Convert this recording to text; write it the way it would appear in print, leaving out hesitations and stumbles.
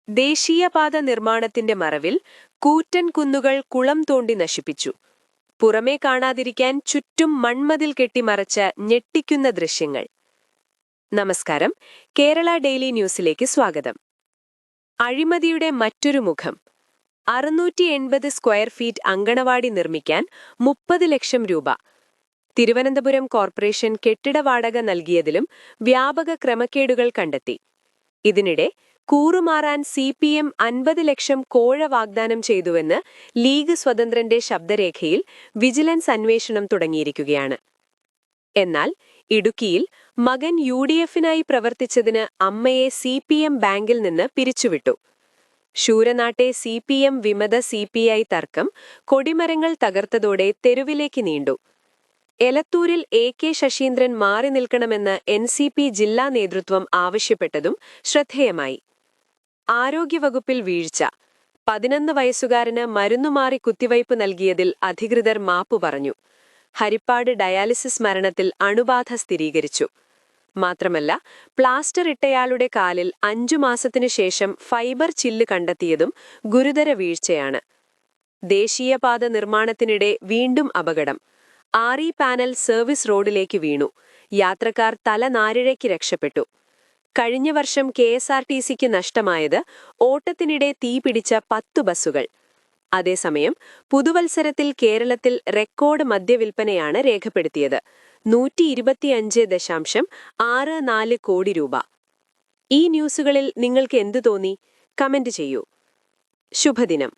ദേശീയപാത നിർമ്മാണത്തിന്റെ മറവിൽ കൂറ്റൻ കുന്നുകൾ കുളം തോണ്ടി നശിപ്പിച്ചു. പുറമേ കാണാതിരിക്കാൻ ചുറ്റും മൺമതിൽ കെട്ടിമറച്ച ഞെട്ടിക്കുന്ന ദൃശ്യങ്ങൾ. നമസ്കാരം, കേരള ഡെയിലി ന്യൂസിലേക്ക് സ്വാഗതം. അഴിമതിയുടെ മറ്റൊരു മുഖം. 680 സ്ക്വയർ ഫീറ്റ് അങ്കണവാടി നിർമ്മിക്കാൻ 30 ലക്ഷം രൂപ. തിരുവനന്തപുരം കോർപ്പറേഷൻ കെട്ടിട വാടക നൽകിയതിലും വ്യാപക ക്രമക്കേടുകൾ കണ്ടെത്തി. ഇതിനിടെ കൂറുമാറാൻ CPM 50 ലക്ഷം കോഴ വാഗ്ദാനം ചെയ്തുവെന്ന് ലീഗ് സ്വതന്ത്രന്റെ ശബ്ദരേഖയിൽ വിജിലൻസ് അന്വേഷണം തുടങ്ങിയിരിക്കുകയാണ്. എന്നാൽ ഇടുക്കിയിൽ മകൻ UDFനായി പ്രവർത്തിച്ചതിന് അമ്മയെ CPM ബാങ്കിൽ നിന്ന് പിരിച്ചുവിട്ടു. ശൂരനാട്ടെ CPM വിമത CPI തർക്കം കൊടിമരങ്ങൾ തകർത്തതോടെ തെരുവിലേക്ക് നീണ്ടു. എലത്തൂരിൽ AK ശശീന്ദ്രൻ മാറി നിൽക്കണമെന്ന് NCP ജില്ലാ നേതൃത്വം ആവശ്യപ്പെട്ടതും ശ്രദ്ധേയമായി. ആരോഗ്യവകുപ്പിൽ വീഴ്ച. 11 വയസ്സുകാരന് മരുന്നുമാറി കുത്തിവയ്പ് നൽകിയതിൽ അധികൃതർ മാപ്പു പറഞ്ഞു. ഹരിപ്പാട് ഡയാലിസിസ് മരണത്തിൽ അണുബാധ സ്ഥിരീകരിച്ചു. മാത്രമല്ല, പ്ലാസ്റ്റർ ഇട്ടയാളുടെ കാലിൽ 5 മാസത്തിനു ശേഷം ഫൈബർ ചില്ല് കണ്ടെത്തിയതും ഗുരുതര വീഴ്ചയാണ്. ദേശീയപാത നിർമ്മാണത്തിനിടെ വീണ്ടും അപകടം. RE പാനൽ സർവീസ് റോഡിലേക്ക് വീണു. യാത്രക്കാർ തലനാരിഴയ്ക്ക് രക്ഷപ്പെട്ടു. കഴിഞ്ഞ വർഷം KSRTCക്ക് നഷ്ടമായത് ഓട്ടത്തിനിടെ തീപിടിച്ച 10 ബസ്സുകൾ. അതേസമയം പുതുവത്സരത്തിൽ കേരളത്തിൽ റെക്കോർഡ് മദ്യവിൽപ്പനയാണ് രേഖപ്പെടുത്തിയത്. 125.64 കോടി രൂപ. ഈ ന്യൂസുകളിൽ നിങ്ങൾക്ക് എന്തു തോന്നി? കമന്റ് ചെയ്യൂ. ശുഭദിനം.